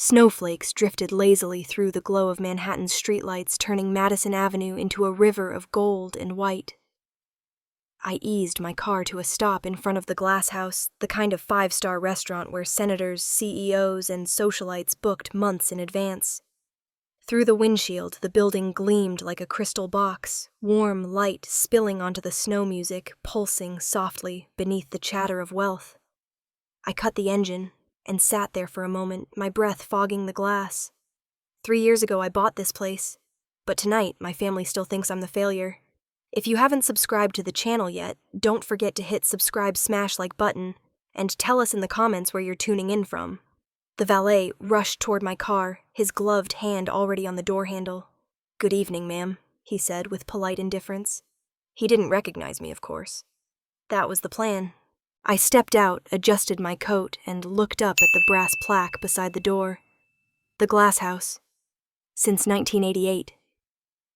Snowflakes drifted lazily through the glow of Manhattan's streetlights, turning Madison Avenue into a river of gold and white. I eased my car to a stop in front of the Glass House, the kind of five-star restaurant where senators, CEOs, and socialites booked months in advance. Through the windshield, the building gleamed like a crystal box, warm light spilling onto the snow music, pulsing softly beneath the chatter of wealth. I cut the engine and sat there for a moment, my breath fogging the glass. 3 years ago I bought this place, but tonight my family still thinks I'm the failure. If you haven't subscribed to the channel yet, don't forget to hit subscribe /like button and tell us in the comments where you're tuning in from. The valet rushed toward my car, his gloved hand already on the door handle. "Good evening, ma'am," he said with polite indifference. He didn't recognize me, of course. That was the plan. I stepped out, adjusted my coat, and looked up at the brass plaque beside the door. The Glass House. Since 1988.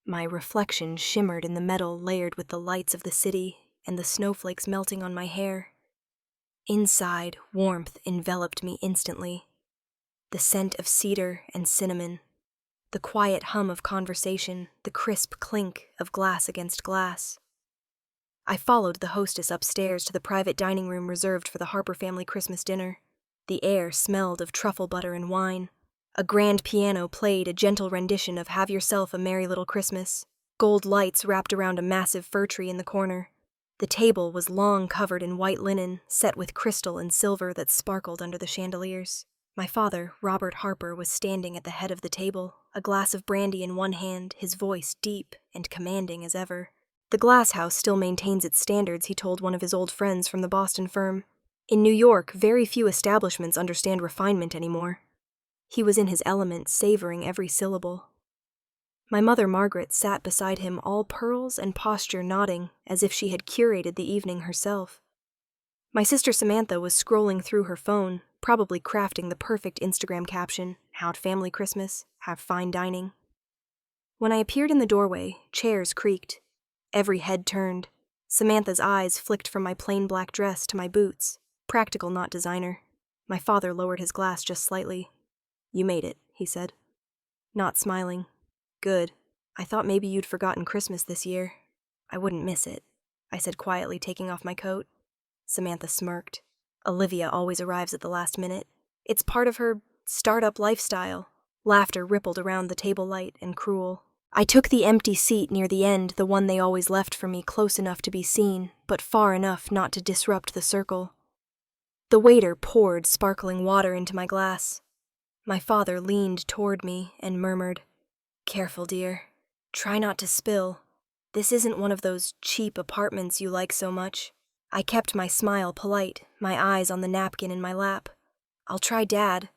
My reflection shimmered in the metal layered with the lights of the city and the snowflakes melting on my hair. Inside, warmth enveloped me instantly. The scent of cedar and cinnamon, the quiet hum of conversation, the crisp clink of glass against glass. I followed the hostess upstairs to the private dining room reserved for the Harper family Christmas dinner. The air smelled of truffle butter and wine. A grand piano played a gentle rendition of Have Yourself a Merry Little Christmas. Gold lights wrapped around a massive fir tree in the corner. The table was long covered in white linen, set with crystal and silver that sparkled under the chandeliers. My father, Robert Harper, was standing at the head of the table, a glass of brandy in one hand, his voice deep and commanding as ever. The Glass House still maintains its standards, he told one of his old friends from the Boston firm. In New York, very few establishments understand refinement anymore. He was in his element, savoring every syllable. My mother, Margaret, sat beside him, all pearls and posture, nodding, as if she had curated the evening herself. My sister Samantha was scrolling through her phone, probably crafting the perfect Instagram caption, "How'd family Christmas? Have fine dining." When I appeared in the doorway, chairs creaked. Every head turned. Samantha's eyes flicked from my plain black dress to my boots. Practical, not designer. My father lowered his glass just slightly. "You made it," he said. Not smiling. "Good. I thought maybe you'd forgotten Christmas this year." "I wouldn't miss it," I said quietly, taking off my coat. Samantha smirked. "Olivia always arrives at the last minute. It's part of her startup lifestyle." Laughter rippled around the table light and cruel. I took the empty seat near the end, the one they always left for me, close enough to be seen, but far enough not to disrupt the circle. The waiter poured sparkling water into my glass. My father leaned toward me and murmured, "Careful, dear. Try not to spill. This isn't one of those cheap apartments you like so much." I kept my smile polite, my eyes on the napkin in my lap. "I'll try, Dad."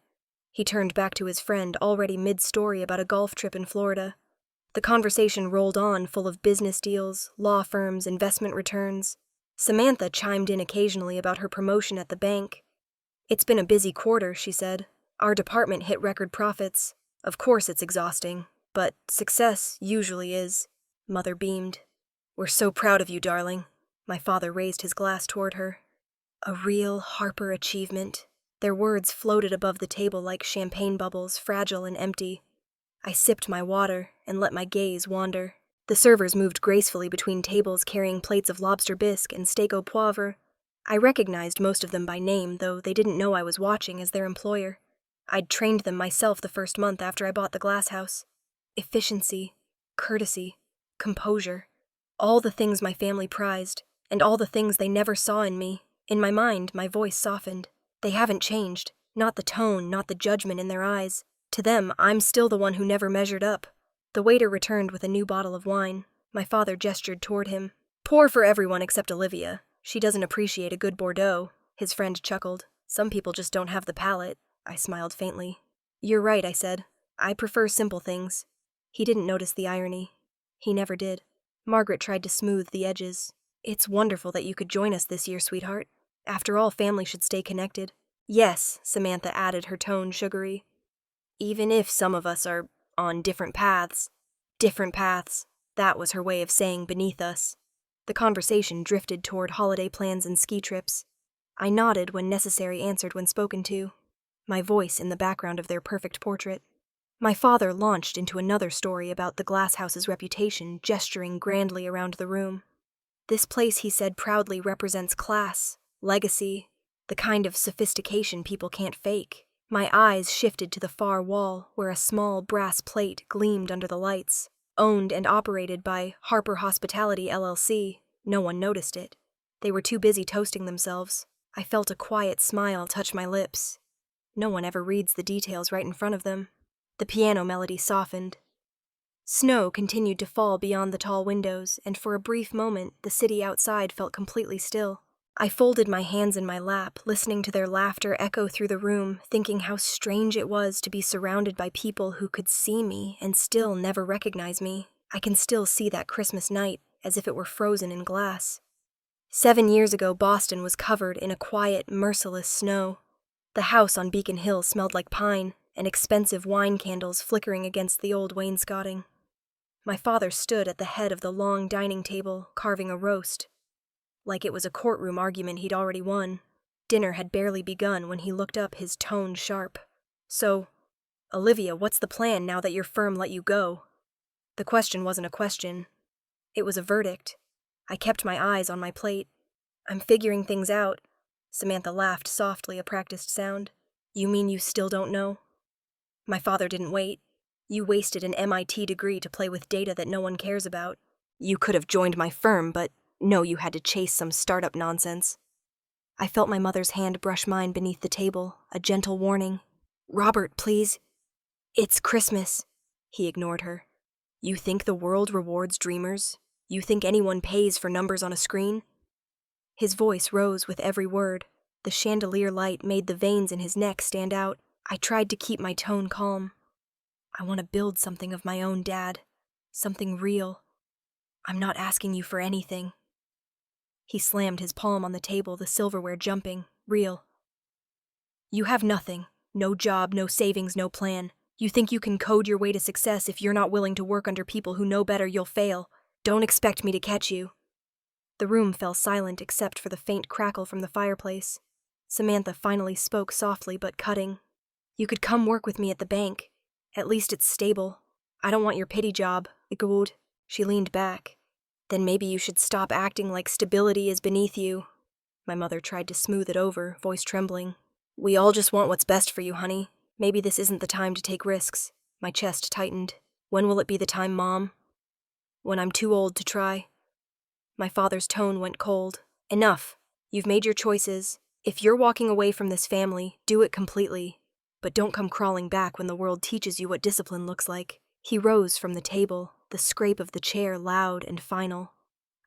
He turned back to his friend, already mid-story about a golf trip in Florida. The conversation rolled on, full of business deals, law firms, investment returns. Samantha chimed in occasionally about her promotion at the bank. "It's been a busy quarter," she said. "Our department hit record profits. Of course it's exhausting, but success usually is." Mother beamed. "We're so proud of you, darling." My father raised his glass toward her. A real Harper achievement. Their words floated above the table like champagne bubbles, fragile and empty. I sipped my water and let my gaze wander. The servers moved gracefully between tables carrying plates of lobster bisque and steak au poivre. I recognized most of them by name, though they didn't know I was watching as their employer. I'd trained them myself the first month after I bought the Glass House. Efficiency, courtesy, composure. All the things my family prized, and all the things they never saw in me. In my mind, my voice softened. They haven't changed. Not the tone, not the judgment in their eyes. To them, I'm still the one who never measured up. The waiter returned with a new bottle of wine. My father gestured toward him. "Pour for everyone except Olivia. She doesn't appreciate a good Bordeaux." His friend chuckled. "Some people just don't have the palate." I smiled faintly. "You're right," I said. "I prefer simple things." He didn't notice the irony. He never did. Margaret tried to smooth the edges. "It's wonderful that you could join us this year, sweetheart. After all, family should stay connected." "Yes," Samantha added, her tone sugary. "Even if some of us are on different paths." Different paths. That was her way of saying beneath us. The conversation drifted toward holiday plans and ski trips. I nodded when necessary, answered when spoken to. my voice in the background of their perfect portrait. My father launched into another story about the glasshouse's reputation, gesturing grandly around the room. This place, he said, proudly represents class, legacy, the kind of sophistication people can't fake. My eyes shifted to the far wall, where a small brass plate gleamed under the lights. Owned and operated by Harper Hospitality LLC. No one noticed it. They were too busy toasting themselves. I felt a quiet smile touch my lips. No one ever reads the details right in front of them. The piano melody softened. Snow continued to fall beyond the tall windows, and for a brief moment, the city outside felt completely still. I folded my hands in my lap, listening to their laughter echo through the room, thinking how strange it was to be surrounded by people who could see me and still never recognize me. I can still see that Christmas night, as if it were frozen in glass. 7 years ago, Boston was covered in a quiet, merciless snow. The house on Beacon Hill smelled like pine, and expensive wine candles flickering against the old wainscoting. My father stood at the head of the long dining table, carving a roast. Like it was a courtroom argument he'd already won. Dinner had barely begun when he looked up, his tone sharp. "So, Olivia, what's the plan now that your firm let you go?" The question wasn't a question. It was a verdict. I kept my eyes on my plate. "I'm figuring things out." Samantha laughed softly, a practiced sound. "You mean you still don't know?" My father didn't wait. "You wasted an MIT degree to play with data that no one cares about. You could have joined my firm, but no, you had to chase some startup nonsense." I felt my mother's hand brush mine beneath the table, a gentle warning. "Robert, please. It's Christmas." He ignored her. "You think the world rewards dreamers? You think anyone pays for numbers on a screen?" His voice rose with every word. The chandelier light made the veins in his neck stand out. I tried to keep my tone calm. "I want to build something of my own, Dad. Something real. I'm not asking you for anything." He slammed his palm on the table, the silverware jumping. "Real. You have nothing. No job, no savings, no plan. You think you can code your way to success if you're not willing to work under people who know better you'll fail. Don't expect me to catch you." The room fell silent except for the faint crackle from the fireplace. Samantha finally spoke softly but cutting. "You could come work with me at the bank. At least it's stable. I don't want your pity job. Good." She leaned back. "Then maybe you should stop acting like stability is beneath you." My mother tried to smooth it over, voice trembling. "We all just want what's best for you, honey. Maybe this isn't the time to take risks." My chest tightened. "When will it be the time, Mom?" "When I'm too old to try." My father's tone went cold. "Enough. You've made your choices. If you're walking away from this family, do it completely. But don't come crawling back when the world teaches you what discipline looks like." He rose from the table, the scrape of the chair loud and final.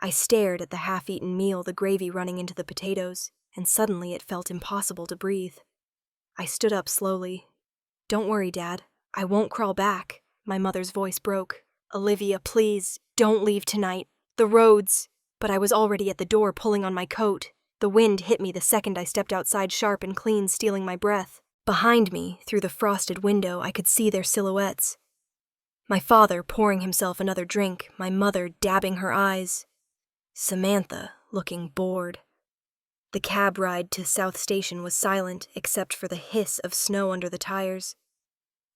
I stared at the half-eaten meal, the gravy running into the potatoes, and suddenly it felt impossible to breathe. I stood up slowly. "Don't worry, Dad. I won't crawl back." My mother's voice broke. "Olivia, please, don't leave tonight. The roads." But I was already at the door, pulling on my coat. The wind hit me the second I stepped outside, sharp and clean, stealing my breath. Behind me, through the frosted window, I could see their silhouettes. My father pouring himself another drink, my mother dabbing her eyes. Samantha looking bored. The cab ride to South Station was silent, except for the hiss of snow under the tires.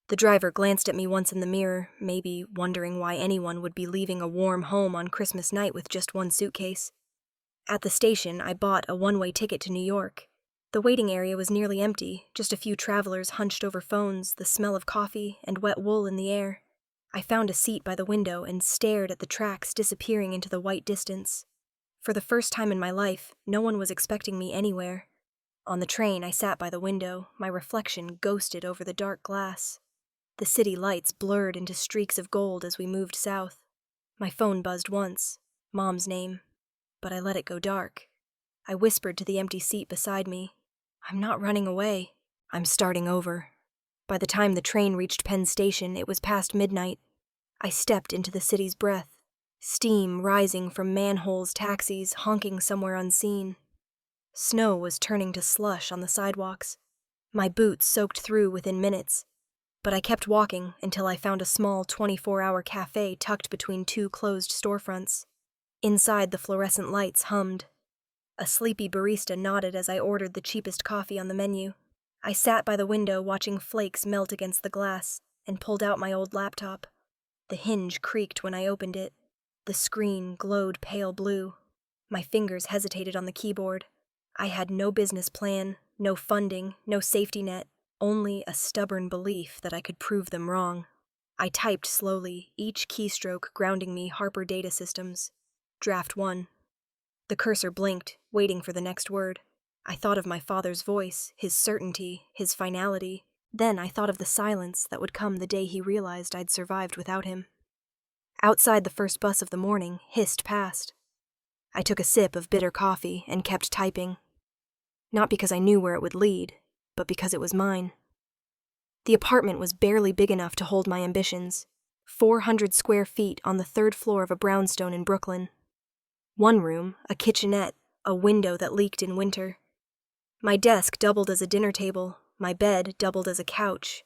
The driver glanced at me once in the mirror, maybe wondering why anyone would be leaving a warm home on Christmas night with just one suitcase. At the station, I bought a one-way ticket to New York. The waiting area was nearly empty, just a few travelers hunched over phones, the smell of coffee and wet wool in the air. I found a seat by the window and stared at the tracks disappearing into the white distance. For the first time in my life, no one was expecting me anywhere. On the train, I sat by the window, my reflection ghosted over the dark glass. The city lights blurred into streaks of gold as we moved south. My phone buzzed once, Mom's name, but I let it go dark. I whispered to the empty seat beside me, "I'm not running away. I'm starting over." By the time the train reached Penn Station, it was past midnight. I stepped into the city's breath, steam rising from manholes, taxis honking somewhere unseen. Snow was turning to slush on the sidewalks. My boots soaked through within minutes, but I kept walking until I found a small 24-hour cafe tucked between two closed storefronts. Inside, the fluorescent lights hummed. A sleepy barista nodded as I ordered the cheapest coffee on the menu. I sat by the window watching flakes melt against the glass and pulled out my old laptop. The hinge creaked when I opened it. The screen glowed pale blue. My fingers hesitated on the keyboard. I had no business plan, no funding, no safety net, only a stubborn belief that I could prove them wrong. I typed slowly, each keystroke grounding me Harper Data Systems. Draft 1. The cursor blinked, waiting for the next word. I thought of my father's voice, his certainty, his finality. Then I thought of the silence that would come the day he realized I'd survived without him. Outside the first bus of the morning hissed past. I took a sip of bitter coffee and kept typing. Not because I knew where it would lead, but because it was mine. The apartment was barely big enough to hold my ambitions. 400 square feet on the 3rd floor of a brownstone in Brooklyn. One room, a kitchenette, a window that leaked in winter. My desk doubled as a dinner table, my bed doubled as a couch,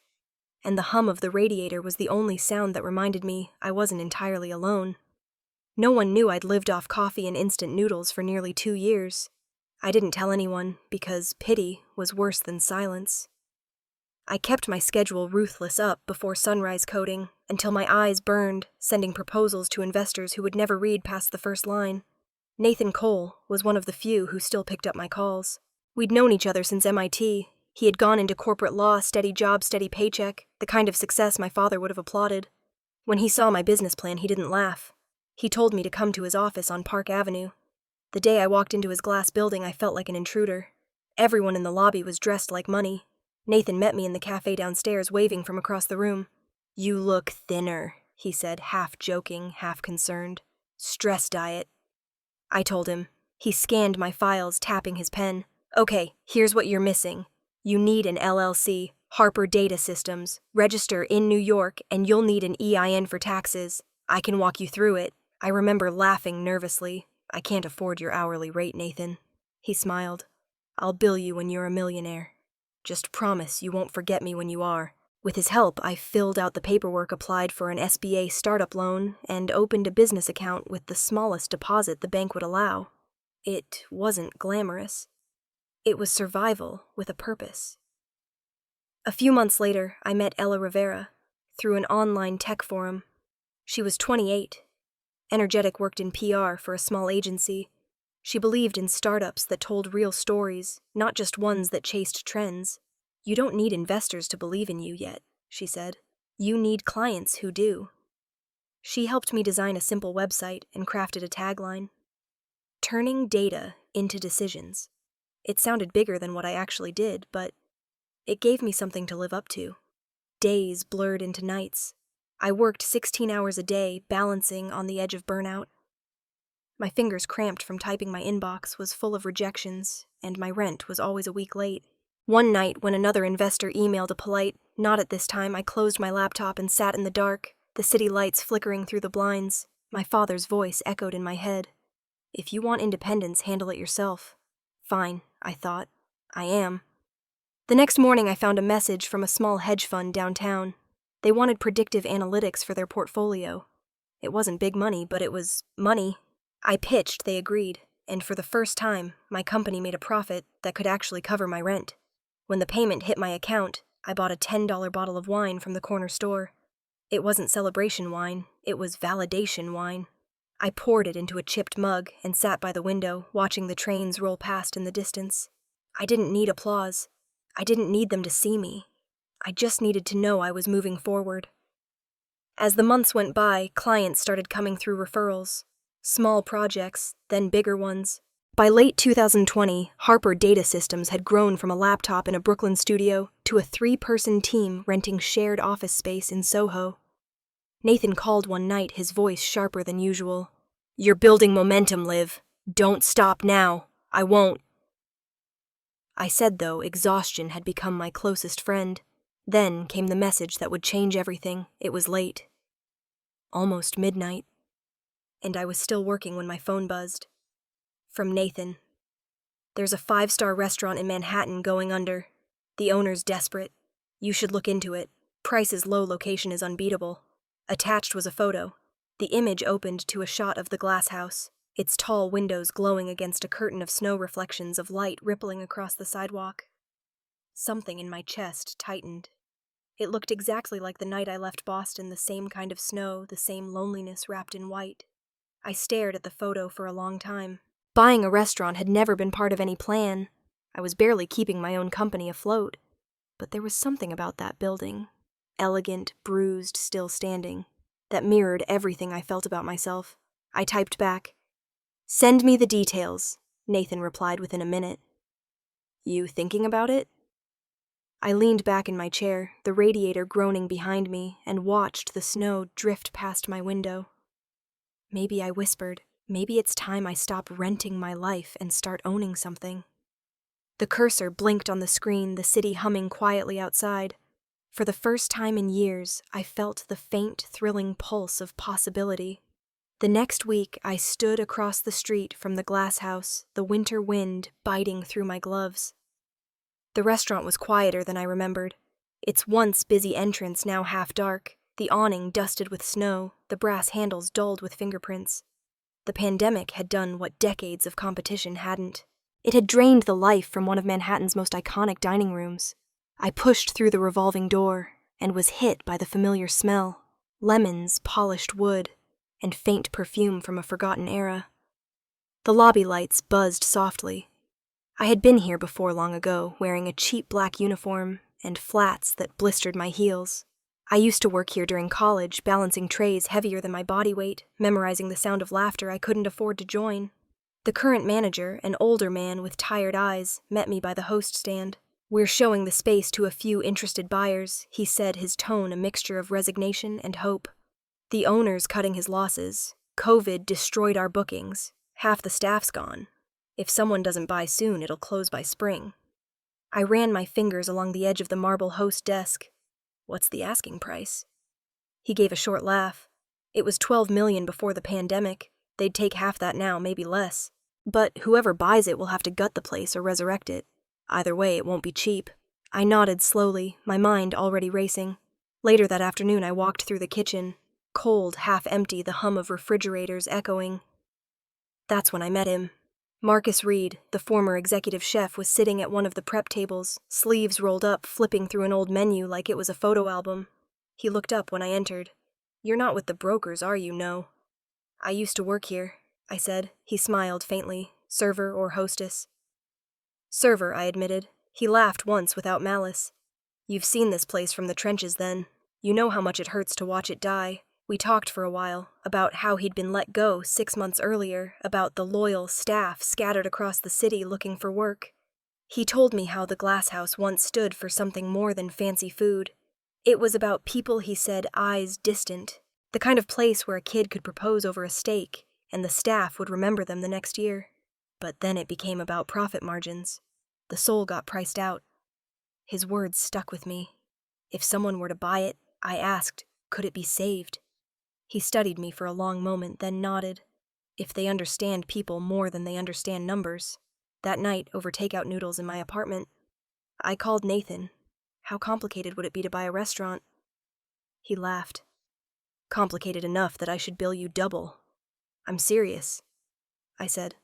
and the hum of the radiator was the only sound that reminded me I wasn't entirely alone. No one knew I'd lived off coffee and instant noodles for nearly 2 years. I didn't tell anyone because pity was worse than silence. I kept my schedule ruthless up before sunrise coding until my eyes burned, sending proposals to investors who would never read past the first line. Nathan Cole was one of the few who still picked up my calls. We'd known each other since MIT. He had gone into corporate law, steady job, steady paycheck, the kind of success my father would have applauded. When he saw my business plan, he didn't laugh. He told me to come to his office on Park Avenue. The day I walked into his glass building, I felt like an intruder. Everyone in the lobby was dressed like money. Nathan met me in the cafe downstairs, waving from across the room. "You look thinner," he said, half joking, half concerned. "Stress diet." I told him. He scanned my files, tapping his pen. "Okay, here's what you're missing. You need an LLC, Harper Data Systems, register in New York, and you'll need an EIN for taxes. I can walk you through it." I remember laughing nervously. "I can't afford your hourly rate, Nathan." He smiled. "I'll bill you when you're a millionaire. Just promise you won't forget me when you are." With his help, I filled out the paperwork, applied for an SBA startup loan, and opened a business account with the smallest deposit the bank would allow. It wasn't glamorous. It was survival with a purpose. A few months later, I met Ella Rivera through an online tech forum. She was 28. Energetic, worked in PR for a small agency. She believed in startups that told real stories, not just ones that chased trends. "You don't need investors to believe in you yet," she said. "You need clients who do." She helped me design a simple website and crafted a tagline. Turning data into decisions. It sounded bigger than what I actually did, but it gave me something to live up to. Days blurred into nights. I worked 16 hours a day, balancing on the edge of burnout. My fingers, cramped from typing my inbox, was full of rejections, and my rent was always a week late. One night, when another investor emailed a polite, "Not at this time," I closed my laptop and sat in the dark, the city lights flickering through the blinds. My father's voice echoed in my head. "If you want independence, handle it yourself." Fine, I thought. I am. The next morning, I found a message from a small hedge fund downtown. They wanted predictive analytics for their portfolio. It wasn't big money, but it was money. I pitched, they agreed, and for the first time, my company made a profit that could actually cover my rent. When the payment hit my account, I bought a $10 bottle of wine from the corner store. It wasn't celebration wine, it was validation wine. I poured it into a chipped mug and sat by the window, watching the trains roll past in the distance. I didn't need applause. I didn't need them to see me. I just needed to know I was moving forward. As the months went by, clients started coming through referrals. Small projects, then bigger ones. By late 2020, Harper Data Systems had grown from a laptop in a Brooklyn studio to a 3-person team renting shared office space in Soho. Nathan called one night, his voice sharper than usual. "You're building momentum, Liv. Don't stop now. I won't." I said, though, exhaustion had become my closest friend. Then came the message that would change everything. It was late. Almost midnight. And I was still working when my phone buzzed. From Nathan. "There's a 5-star restaurant in Manhattan going under. The owner's desperate. You should look into it. Price is low, location is unbeatable." Attached was a photo. The image opened to a shot of the glass house, its tall windows glowing against a curtain of snow, reflections of light rippling across the sidewalk. Something in my chest tightened. It looked exactly like the night I left Boston, the same kind of snow, the same loneliness wrapped in white. I stared at the photo for a long time. Buying a restaurant had never been part of any plan. I was barely keeping my own company afloat. But there was something about that building, elegant, bruised, still standing, that mirrored everything I felt about myself. I typed back, "Send me the details," Nathan replied within a minute. "You thinking about it?" I leaned back in my chair, the radiator groaning behind me, and watched the snow drift past my window. Maybe, I whispered, maybe it's time I stop renting my life and start owning something. The cursor blinked on the screen, the city humming quietly outside. For the first time in years, I felt the faint, thrilling pulse of possibility. The next week, I stood across the street from the glass house, the winter wind biting through my gloves. The restaurant was quieter than I remembered. Its once busy entrance now half dark, the awning dusted with snow, the brass handles dulled with fingerprints. The pandemic had done what decades of competition hadn't. It had drained the life from one of Manhattan's most iconic dining rooms. I pushed through the revolving door and was hit by the familiar smell: lemons, polished wood, and faint perfume from a forgotten era. The lobby lights buzzed softly. I had been here before long ago, wearing a cheap black uniform and flats that blistered my heels. I used to work here during college, balancing trays heavier than my body weight, memorizing the sound of laughter I couldn't afford to join. The current manager, an older man with tired eyes, met me by the host stand. "We're showing the space to a few interested buyers," he said, his tone a mixture of resignation and hope. "The owner's cutting his losses. COVID destroyed our bookings. Half the staff's gone. If someone doesn't buy soon, it'll close by spring." I ran my fingers along the edge of the marble host desk. "What's the asking price?" He gave a short laugh. "It was $12 million before the pandemic. They'd take half that now, maybe less. But whoever buys it will have to gut the place or resurrect it. Either way, it won't be cheap." I nodded slowly, my mind already racing. Later that afternoon, I walked through the kitchen, cold, half empty, the hum of refrigerators echoing. That's when I met him. Marcus Reed, the former executive chef, was sitting at one of the prep tables, sleeves rolled up, flipping through an old menu like it was a photo album. He looked up when I entered. "You're not with the brokers, are you, no?" "I used to work here," I said. He smiled faintly. "Server or hostess?" "Server," I admitted. He laughed once without malice. "You've seen this place from the trenches then. You know how much it hurts to watch it die." We talked for a while, about how he'd been let go 6 months earlier, about the loyal staff scattered across the city looking for work. He told me how the glass house once stood for something more than fancy food. It was about people, he said, eyes distant, the kind of place where a kid could propose over a steak, and the staff would remember them the next year. But then it became about profit margins. The soul got priced out. His words stuck with me. If someone were to buy it, I asked, could it be saved? He studied me for a long moment, then nodded. If they understand people more than they understand numbers. That night, over takeout noodles in my apartment, I called Nathan. How complicated would it be to buy a restaurant? He laughed. "Complicated enough that I should bill you double." "I'm serious," I said.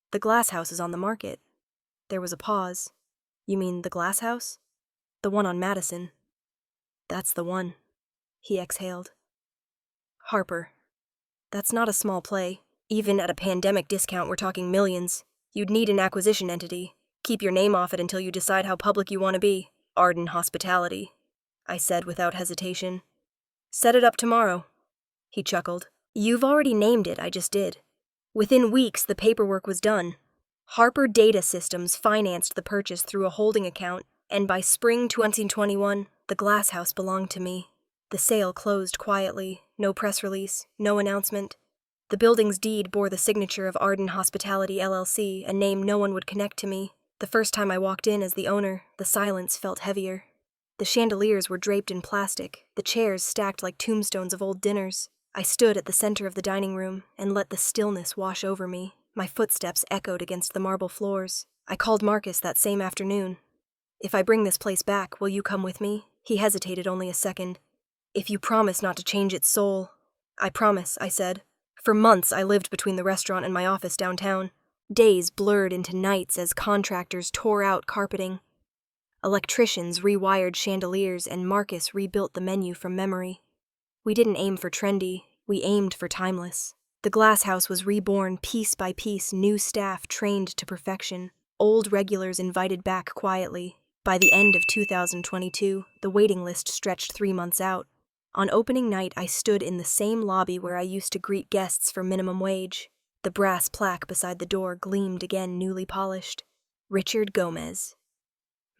"The glass house is on the market." There was a pause. "You mean the glass house?" "The one on Madison." "That's the one." He exhaled. "Harper. That's not a small play. Even at a pandemic discount, we're talking millions. You'd need an acquisition entity. Keep your name off it until you decide how public you want to be. Arden Hospitality," I said without hesitation. "Set it up tomorrow." He chuckled. "You've already named it, I just did. Within weeks, the paperwork was done. Harper Data Systems financed the purchase through a holding account, and by spring 2021, the glass house belonged to me. The sale closed quietly, no press release, no announcement. The building's deed bore the signature of Arden Hospitality LLC, a name no one would connect to me. The first time I walked in as the owner, the silence felt heavier. The chandeliers were draped in plastic, the chairs stacked like tombstones of old dinners. I stood at the center of the dining room and let the stillness wash over me. My footsteps echoed against the marble floors. I called Marcus that same afternoon. "If I bring this place back, will you come with me?" He hesitated only a second. "If you promise not to change its soul." "I promise," I said. For months, I lived between the restaurant and my office downtown. Days blurred into nights as contractors tore out carpeting. Electricians rewired chandeliers and Marcus rebuilt the menu from memory. We didn't aim for trendy, we aimed for timeless. The glass house was reborn piece by piece, new staff trained to perfection, old regulars invited back quietly. By the end of 2022, the waiting list stretched 3 months out. On opening night, I stood in the same lobby where I used to greet guests for minimum wage. The brass plaque beside the door gleamed again, newly polished. Richard Gomez.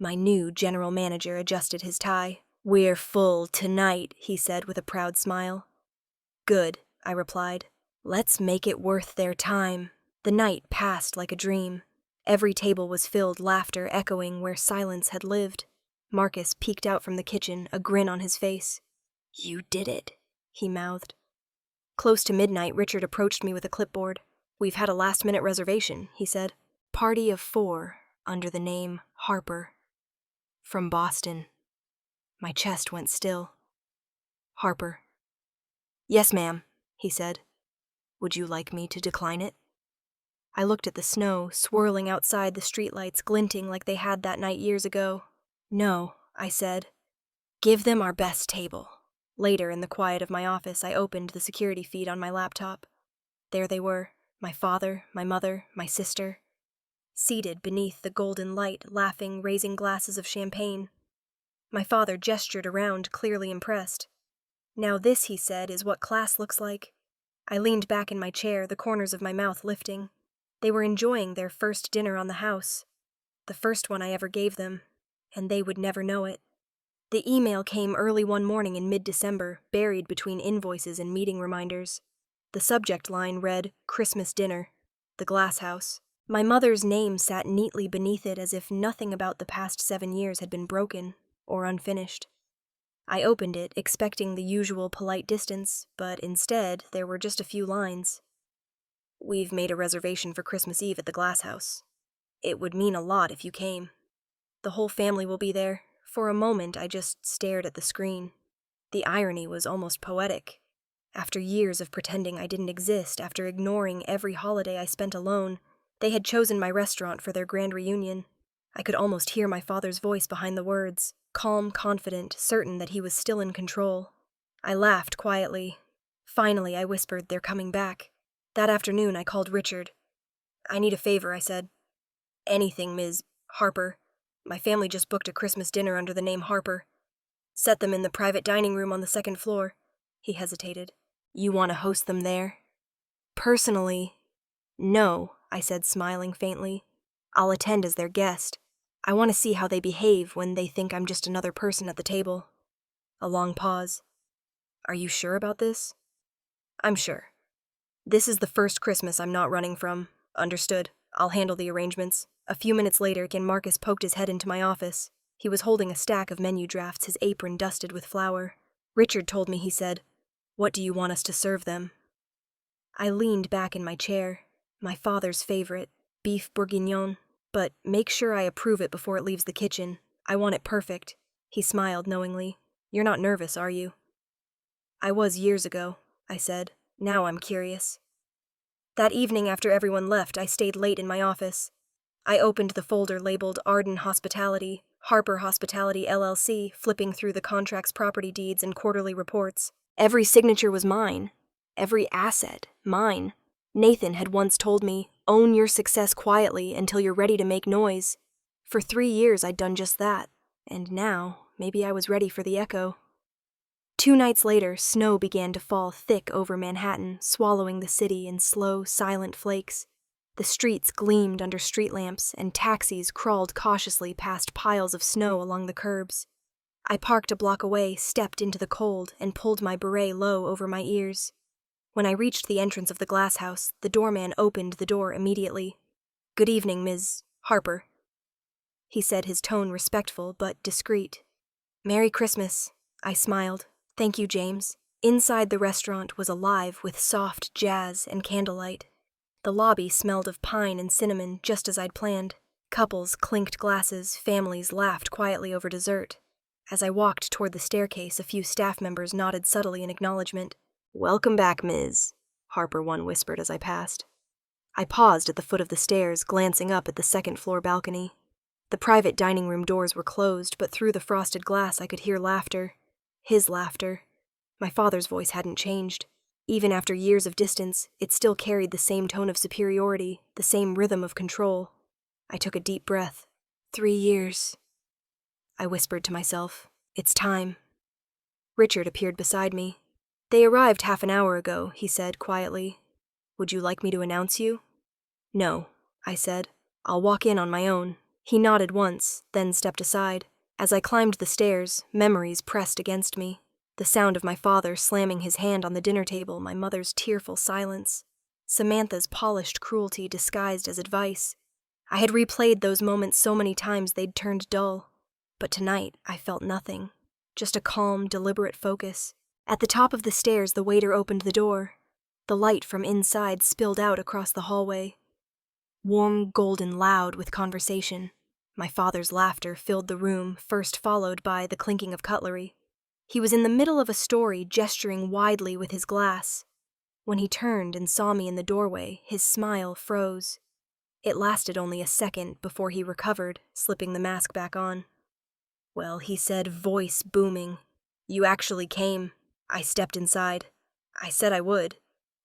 My new general manager adjusted his tie. "We're full tonight," he said with a proud smile. "Good," I replied. "Let's make it worth their time." The night passed like a dream. Every table was filled, laughter echoing where silence had lived. Marcus peeked out from the kitchen, a grin on his face. "You did it," he mouthed. Close to midnight, Richard approached me with a clipboard. "We've had a last-minute reservation," he said. "Party of 4, under the name Harper. From Boston." My chest went still. "Harper." "Yes, ma'am," he said. "Would you like me to decline it?" I looked at the snow, swirling outside the streetlights, glinting like they had that night years ago. "No," I said. "Give them our best table." Later, in the quiet of my office, I opened the security feed on my laptop. There they were, my father, my mother, my sister, seated beneath the golden light, laughing, raising glasses of champagne. My father gestured around, clearly impressed. "Now this," he said, "is what class looks like." I leaned back in my chair, the corners of my mouth lifting. They were enjoying their first dinner on the house. The first one I ever gave them, and they would never know it. The email came early one morning in mid-December, buried between invoices and meeting reminders. The subject line read, "Christmas Dinner, the Glass House." My mother's name sat neatly beneath it as if nothing about the past 7 years had been broken or unfinished. I opened it, expecting the usual polite distance, but instead there were just a few lines. "We've made a reservation for Christmas Eve at the Glass House. It would mean a lot if you came. The whole family will be there." For a moment, I just stared at the screen. The irony was almost poetic. After years of pretending I didn't exist, after ignoring every holiday I spent alone, they had chosen my restaurant for their grand reunion. I could almost hear my father's voice behind the words, calm, confident, certain that he was still in control. I laughed quietly. Finally, I whispered, "They're coming back." That afternoon, I called Richard. "I need a favor," I said. "Anything, Ms. Harper. My family just booked a Christmas dinner under the name Harper. Set them in the private dining room on the 2nd floor. He hesitated. "You want to host them there?" "Personally, no," I said, smiling faintly. "I'll attend as their guest. I want to see how they behave when they think I'm just another person at the table." A long pause. "Are you sure about this?" "I'm sure. This is the first Christmas I'm not running from." "Understood. I'll handle the arrangements." A few minutes later, again, Marcus poked his head into my office. He was holding a stack of menu drafts, his apron dusted with flour. "Richard told me," he said. "What do you want us to serve them?" I leaned back in my chair. My father's favorite, beef bourguignon. "But make sure I approve it before it leaves the kitchen. I want it perfect." He smiled knowingly. "You're not nervous, are you?" "I was years ago," I said. "Now I'm curious." That evening, after everyone left, I stayed late in my office. I opened the folder labeled Arden Hospitality, Harper Hospitality LLC, flipping through the contract's property deeds and quarterly reports. Every signature was mine. Every asset, mine. Nathan had once told me, "Own your success quietly until you're ready to make noise." For 3 years I'd done just that, and now maybe I was ready for the echo. 2 nights later, snow began to fall thick over Manhattan, swallowing the city in slow, silent flakes. The streets gleamed under street lamps, and taxis crawled cautiously past piles of snow along the curbs. I parked a block away, stepped into the cold, and pulled my beret low over my ears. When I reached the entrance of the glass house, the doorman opened the door immediately. "Good evening, Ms. Harper," he said, his tone respectful but discreet. "Merry Christmas," I smiled. "Thank you, James." Inside the restaurant was alive with soft jazz and candlelight. The lobby smelled of pine and cinnamon, just as I'd planned. Couples clinked glasses, families laughed quietly over dessert. As I walked toward the staircase, a few staff members nodded subtly in acknowledgement. "Welcome back, Ms." Harper one whispered as I passed. I paused at the foot of the stairs, glancing up at the 2nd floor balcony. The private dining room doors were closed, but through the frosted glass I could hear laughter. His laughter. My father's voice hadn't changed. Even after years of distance, it still carried the same tone of superiority, the same rhythm of control. I took a deep breath. 3 years. I whispered to myself, "It's time." Richard appeared beside me. "They arrived half an hour ago," he said quietly. "Would you like me to announce you?" "No," I said. "I'll walk in on my own." He nodded once, then stepped aside. As I climbed the stairs, memories pressed against me. The sound of my father slamming his hand on the dinner table, my mother's tearful silence, Samantha's polished cruelty disguised as advice. I had replayed those moments so many times they'd turned dull. But tonight, I felt nothing. Just a calm, deliberate focus. At the top of the stairs, the waiter opened the door. The light from inside spilled out across the hallway. Warm, golden, loud with conversation. My father's laughter filled the room, first followed by the clinking of cutlery. He was in the middle of a story, gesturing widely with his glass. When he turned and saw me in the doorway, his smile froze. It lasted only a second before he recovered, slipping the mask back on. "Well," he said, voice booming, "you actually came." I stepped inside. "I said I would."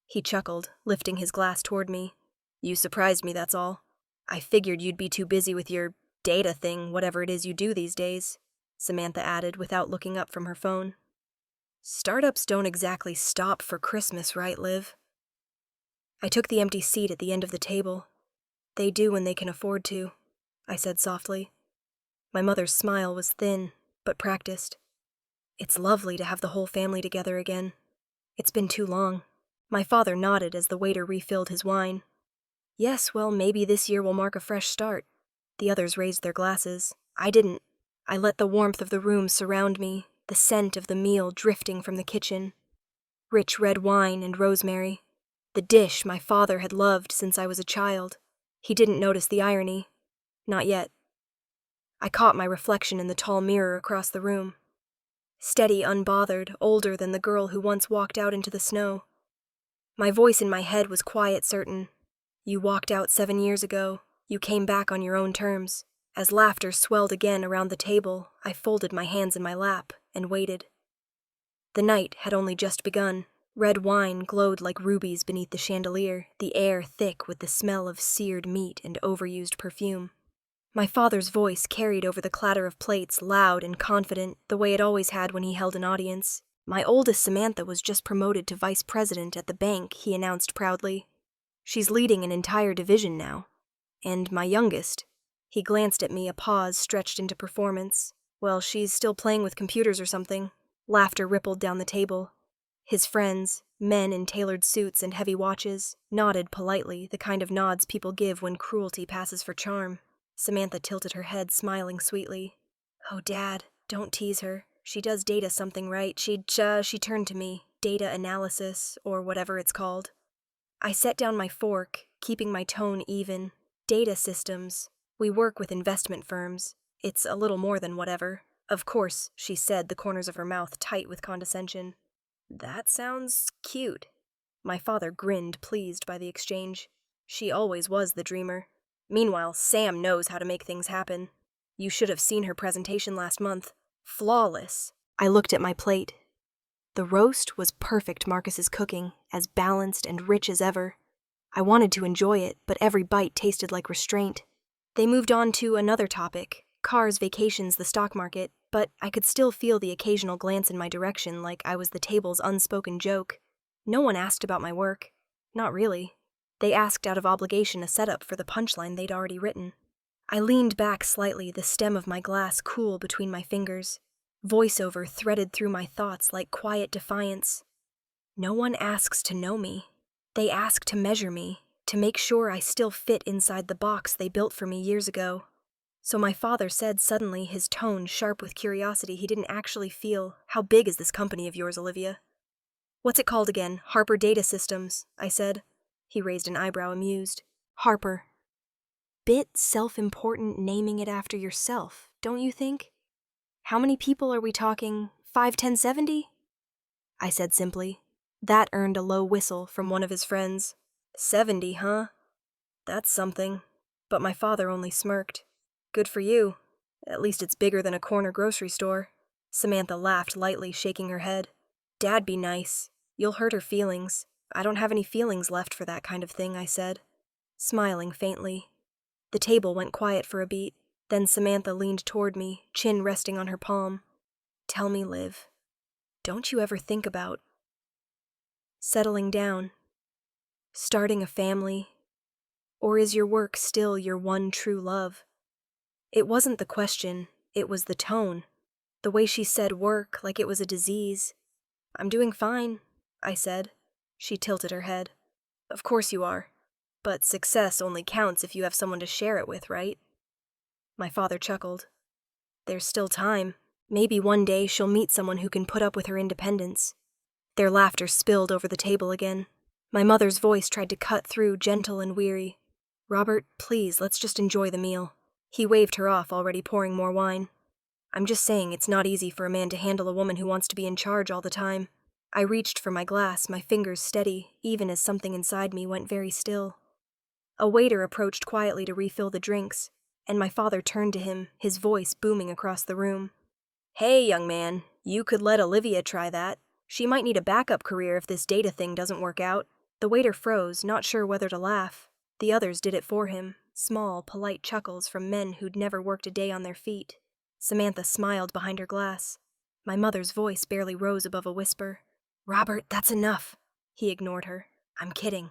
He chuckled, lifting his glass toward me. "You surprised me, that's all. I figured you'd be too busy with your data thing, whatever it is you do these days," Samantha added without looking up from her phone. "Startups don't exactly stop for Christmas, right, Liv?" I took the empty seat at the end of the table. "They do when they can afford to," I said softly. My mother's smile was thin, but practiced. "It's lovely to have the whole family together again. It's been too long." My father nodded as the waiter refilled his wine. "Yes, well, maybe this year will mark a fresh start." The others raised their glasses. I didn't. I let the warmth of the room surround me, the scent of the meal drifting from the kitchen. Rich red wine and rosemary. The dish my father had loved since I was a child. He didn't notice the irony. Not yet. I caught my reflection in the tall mirror across the room. Steady, unbothered, older than the girl who once walked out into the snow. My voice in my head was quiet, certain. "You walked out 7 years ago. You came back on your own terms." As laughter swelled again around the table, I folded my hands in my lap and waited. The night had only just begun. Red wine glowed like rubies beneath the chandelier, the air thick with the smell of seared meat and overused perfume. My father's voice carried over the clatter of plates, loud and confident, the way it always had when he held an audience. "My oldest Samantha was just promoted to vice president at the bank," he announced proudly. "She's leading an entire division now. And my youngest," he glanced at me, a pause stretched into performance, "well, she's still playing with computers or something." Laughter rippled down the table. His friends, men in tailored suits and heavy watches, nodded politely, the kind of nods people give when cruelty passes for charm. Samantha tilted her head, smiling sweetly. "Oh, Dad, don't tease her. She does data something right. She turned to me. Data analysis, or whatever it's called." I set down my fork, keeping my tone even. "Data systems. We work with investment firms. It's a little more than whatever." "Of course," she said, the corners of her mouth tight with condescension. "That sounds cute." My father grinned, pleased by the exchange. She always was the dreamer. Meanwhile, Sam knows how to make things happen. You should have seen her presentation last month. Flawless. I looked at my plate. The roast was perfect Marcus's cooking, as balanced and rich as ever. I wanted to enjoy it, but every bite tasted like restraint. They moved on to another topic, cars, vacations, the stock market, but I could still feel the occasional glance in my direction like I was the table's unspoken joke. No one asked about my work. Not really. They asked out of obligation a setup for the punchline they'd already written. I leaned back slightly, the stem of my glass cool between my fingers. Voiceover threaded through my thoughts like quiet defiance. No one asks to know me. They ask to measure me, to make sure I still fit inside the box they built for me years ago. So my father said suddenly, his tone sharp with curiosity he didn't actually feel, "How big is this company of yours, Olivia?" "What's it called again? Harper Data Systems," I said. He raised an eyebrow, amused. "Harper. Bit self-important naming it after yourself, don't you think? How many people are we talking? 5, 10, 70? I said simply. That earned a low whistle from one of his friends. 70, huh? That's something. But my father only smirked. Good for you. At least it's bigger than a corner grocery store. Samantha laughed lightly, shaking her head. Dad, be nice. You'll hurt her feelings. I don't have any feelings left for that kind of thing, I said, smiling faintly. The table went quiet for a beat. Then Samantha leaned toward me, chin resting on her palm. Tell me, Liv, don't you ever think about settling down, starting a family, or is your work still your one true love? It wasn't the question, it was the tone. The way she said work like it was a disease. I'm doing fine, I said. She tilted her head. Of course you are. But success only counts if you have someone to share it with, right? My father chuckled. There's still time. Maybe one day she'll meet someone who can put up with her independence. Their laughter spilled over the table again. My mother's voice tried to cut through, gentle and weary. Robert, please, let's just enjoy the meal. He waved her off, already pouring more wine. I'm just saying it's not easy for a man to handle a woman who wants to be in charge all the time. I reached for my glass, my fingers steady, even as something inside me went very still. A waiter approached quietly to refill the drinks, and my father turned to him, his voice booming across the room. Hey, young man, you could let Olivia try that. She might need a backup career if this data thing doesn't work out. The waiter froze, not sure whether to laugh. The others did it for him, small, polite chuckles from men who'd never worked a day on their feet. Samantha smiled behind her glass. My mother's voice barely rose above a whisper. Robert, that's enough. He ignored her. I'm kidding.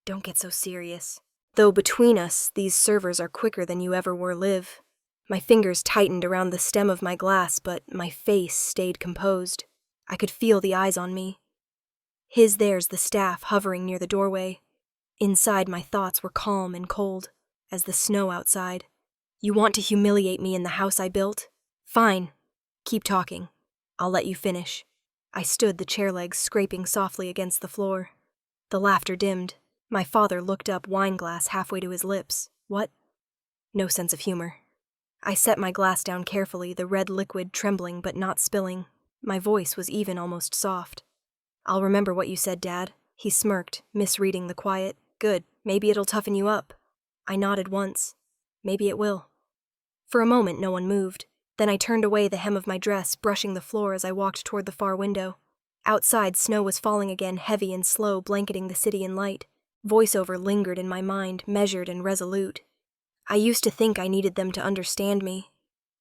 Don't get so serious. Though between us, these servers are quicker than you ever were, Liv. My fingers tightened around the stem of my glass, but my face stayed composed. I could feel the eyes on me. There's the staff hovering near the doorway. Inside, my thoughts were calm and cold, as the snow outside. You want to humiliate me in the house I built? Fine. Keep talking. I'll let you finish. I stood, the chair legs scraping softly against the floor. The laughter dimmed. My father looked up, wine glass halfway to his lips. What? No sense of humor. I set my glass down carefully, the red liquid trembling but not spilling. My voice was even, almost soft. I'll remember what you said, Dad. He smirked, misreading the quiet. Good, maybe it'll toughen you up. I nodded once. Maybe it will. For a moment, no one moved. Then I turned away, the hem of my dress brushing the floor as I walked toward the far window. Outside, snow was falling again, heavy and slow, blanketing the city in light. Voiceover lingered in my mind, measured and resolute. I used to think I needed them to understand me.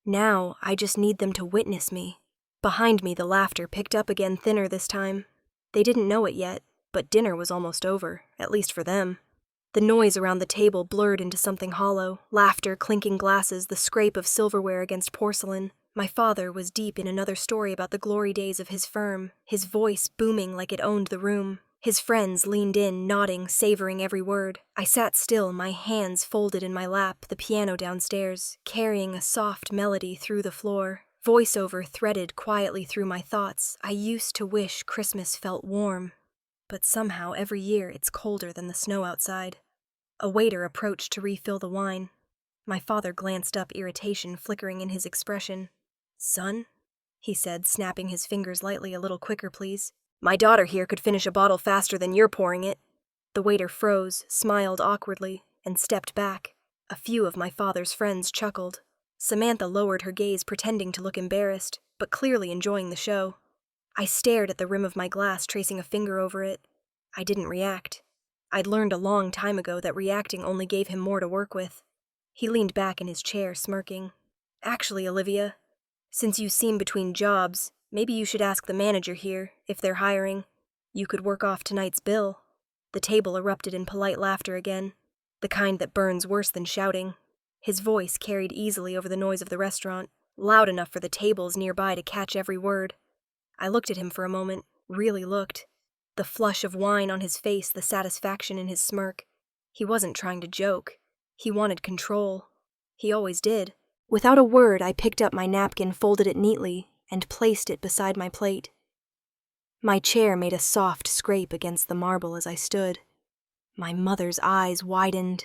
Now, I just need them to witness me. Behind me, the laughter picked up again, thinner this time. They didn't know it yet, but dinner was almost over, at least for them. The noise around the table blurred into something hollow, laughter, clinking glasses, the scrape of silverware against porcelain. My father was deep in another story about the glory days of his firm, his voice booming like it owned the room. His friends leaned in, nodding, savoring every word. I sat still, my hands folded in my lap, the piano downstairs, carrying a soft melody through the floor. Voiceover threaded quietly through my thoughts. I used to wish Christmas felt warm, but somehow every year it's colder than the snow outside. A waiter approached to refill the wine. My father glanced up, irritation flickering in his expression. Son? He said, snapping his fingers lightly. A little quicker, please. My daughter here could finish a bottle faster than you're pouring it. The waiter froze, smiled awkwardly, and stepped back. A few of my father's friends chuckled. Samantha lowered her gaze, pretending to look embarrassed, but clearly enjoying the show. I stared at the rim of my glass, tracing a finger over it. I didn't react. I'd learned a long time ago that reacting only gave him more to work with. He leaned back in his chair, smirking. Actually, Olivia, since you seem between jobs, maybe you should ask the manager here, if they're hiring. You could work off tonight's bill. The table erupted in polite laughter again, the kind that burns worse than shouting. His voice carried easily over the noise of the restaurant, loud enough for the tables nearby to catch every word. I looked at him for a moment, really looked. The flush of wine on his face, the satisfaction in his smirk. He wasn't trying to joke. He wanted control. He always did. Without a word, I picked up my napkin, folded it neatly, and placed it beside my plate. My chair made a soft scrape against the marble as I stood. My mother's eyes widened.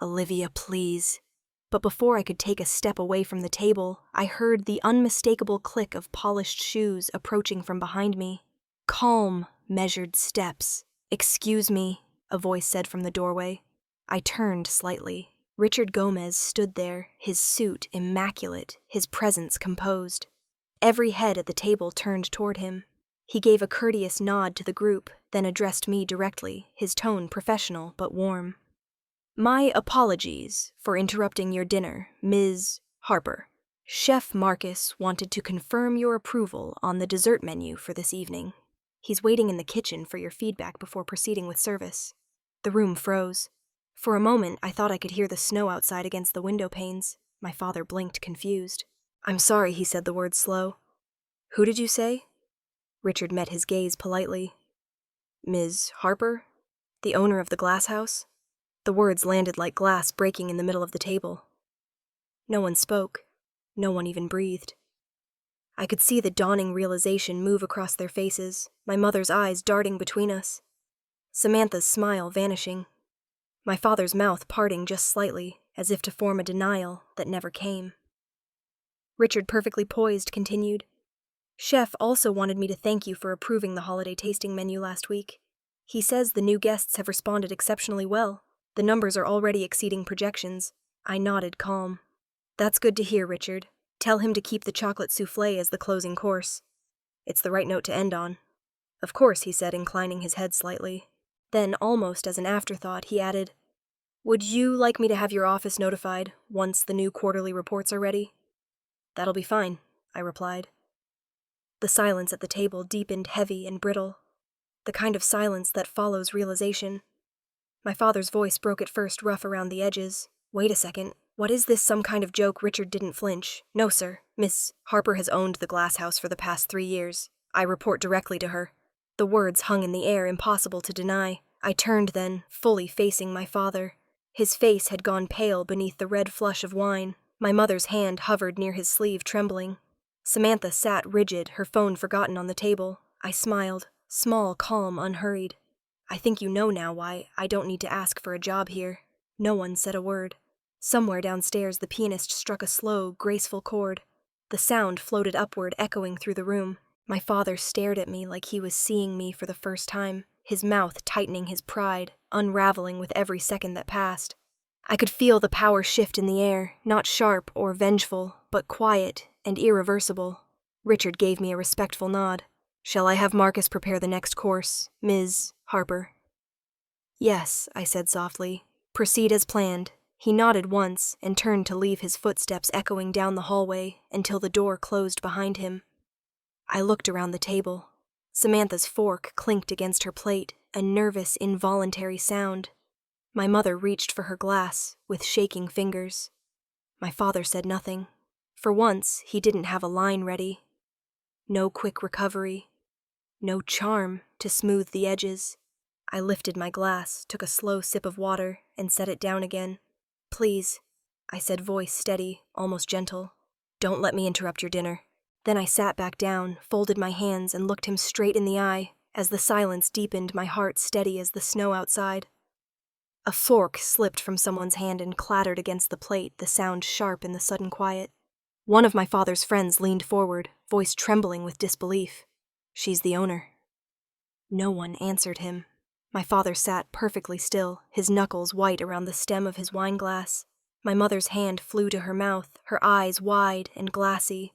Olivia, please. But before I could take a step away from the table, I heard the unmistakable click of polished shoes approaching from behind me. Calm, measured steps. Excuse me, a voice said from the doorway. I turned slightly. Richard Gomez stood there, his suit immaculate, his presence composed. Every head at the table turned toward him. He gave a courteous nod to the group, then addressed me directly, his tone professional but warm. "My apologies for interrupting your dinner, Ms. Harper. Chef Marcus wanted to confirm your approval on the dessert menu for this evening. He's waiting in the kitchen for your feedback before proceeding with service." The room froze. For a moment, I thought I could hear the snow outside against the window panes. My father blinked, confused. "I'm sorry," he said the words slow. "Who did you say?" Richard met his gaze politely. "Ms. Harper? The owner of the glass house?" The words landed like glass breaking in the middle of the table. No one spoke. No one even breathed. I could see the dawning realization move across their faces, my mother's eyes darting between us. Samantha's smile vanishing. My father's mouth parting just slightly, as if to form a denial that never came. Richard, perfectly poised, continued. "Chef also wanted me to thank you for approving the holiday tasting menu last week. He says the new guests have responded exceptionally well. The numbers are already exceeding projections." I nodded, calm. "That's good to hear, Richard. Tell him to keep the chocolate soufflé as the closing course. It's the right note to end on." "Of course," he said, inclining his head slightly. Then, almost as an afterthought, he added, "Would you like me to have your office notified once the new quarterly reports are ready?" "That'll be fine," I replied. The silence at the table deepened heavy and brittle, the kind of silence that follows realization. My father's voice broke at first rough around the edges. "Wait a second. What is this, some kind of joke?" Richard didn't flinch. "No, sir. Miss Harper has owned the glass house for the past 3 years. I report directly to her." The words hung in the air, impossible to deny. I turned then, fully facing my father. His face had gone pale beneath the red flush of wine. My mother's hand hovered near his sleeve, trembling. Samantha sat rigid, her phone forgotten on the table. I smiled, small, calm, unhurried. "I think you know now why I don't need to ask for a job here." No one said a word. Somewhere downstairs, the pianist struck a slow, graceful chord. The sound floated upward, echoing through the room. My father stared at me like he was seeing me for the first time, his mouth tightening, his pride unraveling with every second that passed. I could feel the power shift in the air, not sharp or vengeful, but quiet and irreversible. Richard gave me a respectful nod. "Shall I have Marcus prepare the next course, Ms. Harper?" "Yes," I said softly. "Proceed as planned." He nodded once and turned to leave, his footsteps echoing down the hallway until the door closed behind him. I looked around the table. Samantha's fork clinked against her plate, a nervous, involuntary sound. My mother reached for her glass with shaking fingers. My father said nothing. For once, he didn't have a line ready. No quick recovery. No charm to smooth the edges. I lifted my glass, took a slow sip of water, and set it down again. "Please," I said, voice steady, almost gentle. "Don't let me interrupt your dinner." Then I sat back down, folded my hands, and looked him straight in the eye. As the silence deepened, my heart steady as the snow outside. A fork slipped from someone's hand and clattered against the plate, the sound sharp in the sudden quiet. One of my father's friends leaned forward, voice trembling with disbelief. "She's the owner." No one answered him. My father sat perfectly still, his knuckles white around the stem of his wineglass. My mother's hand flew to her mouth, her eyes wide and glassy.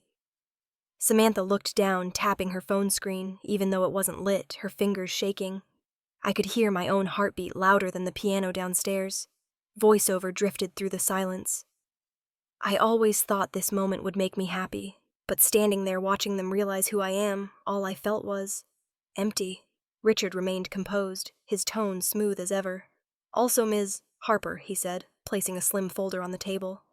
Samantha looked down, tapping her phone screen, even though it wasn't lit, her fingers shaking. I could hear my own heartbeat louder than the piano downstairs. Voiceover drifted through the silence. I always thought this moment would make me happy, but standing there watching them realize who I am, all I felt was empty. Richard remained composed, his tone smooth as ever. "Also, Ms. Harper," he said, placing a slim folder on the table.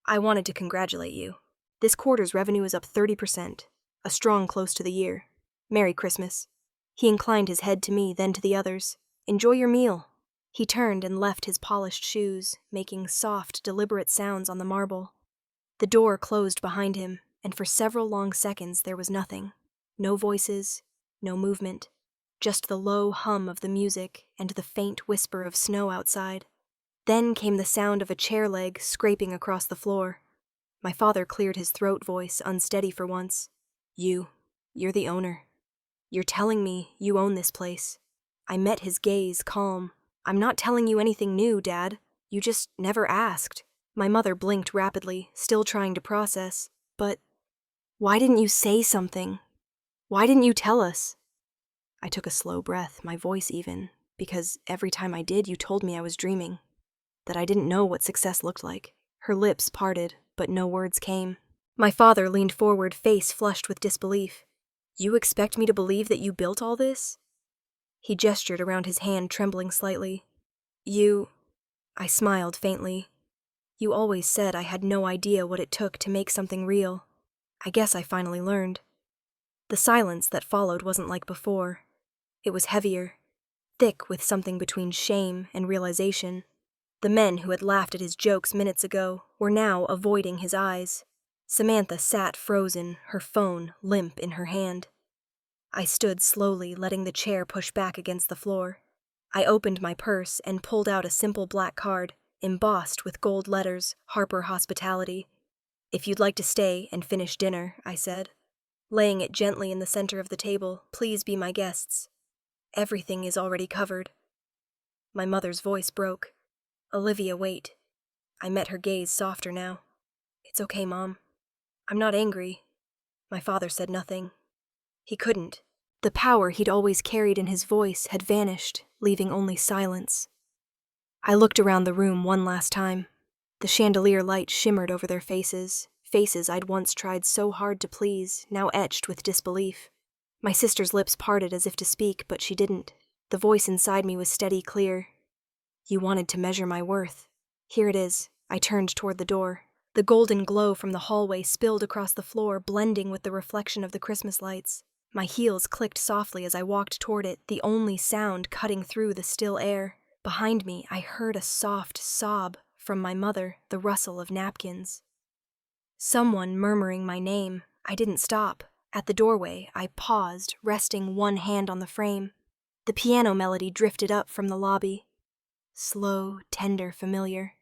"I wanted to congratulate you. This quarter's revenue is up 30%, a strong close to the year. Merry Christmas." He inclined his head to me, then to the others. "Enjoy your meal." He turned and left his polished shoes, making soft, deliberate sounds on the marble. The door closed behind him, and for several long seconds there was nothing. No voices, no movement. Just the low hum of the music and the faint whisper of snow outside. Then came the sound of a chair leg scraping across the floor. My father cleared his throat, voice unsteady for once. You're the owner. You're telling me you own this place." I met his gaze, calm. "I'm not telling you anything new, Dad. You just never asked." My mother blinked rapidly, still trying to process. "But why didn't you say something? Why didn't you tell us?" I took a slow breath, my voice even, because every time I did, you told me I was dreaming, that I didn't know what success looked like. Her lips parted, but no words came. My father leaned forward, face flushed with disbelief. "You expect me to believe that you built all this?" He gestured around, his hand trembling slightly. I smiled faintly. "You always said I had no idea what it took to make something real. I guess I finally learned." The silence that followed wasn't like before. It was heavier, thick with something between shame and realization. The men who had laughed at his jokes minutes ago were now avoiding his eyes. Samantha sat frozen, her phone limp in her hand. I stood slowly, letting the chair push back against the floor. I opened my purse and pulled out a simple black card, embossed with gold letters, Harper Hospitality. "If you'd like to stay and finish dinner," I said, laying it gently in the center of the table. "Please be my guests. Everything is already covered." My mother's voice broke. "Olivia, wait." I met her gaze softer now. "It's okay, Mom. I'm not angry." My father said nothing. He couldn't. The power he'd always carried in his voice had vanished, leaving only silence. I looked around the room one last time. The chandelier light shimmered over their faces, faces I'd once tried so hard to please, now etched with disbelief. My sister's lips parted as if to speak, but she didn't. The voice inside me was steady, clear. "You wanted to measure my worth. Here it is." I turned toward the door. The golden glow from the hallway spilled across the floor, blending with the reflection of the Christmas lights. My heels clicked softly as I walked toward it, the only sound cutting through the still air. Behind me, I heard a soft sob from my mother, the rustle of napkins. Someone murmuring my name. I didn't stop. At the doorway, I paused, resting one hand on the frame. The piano melody drifted up from the lobby. Slow, tender, familiar.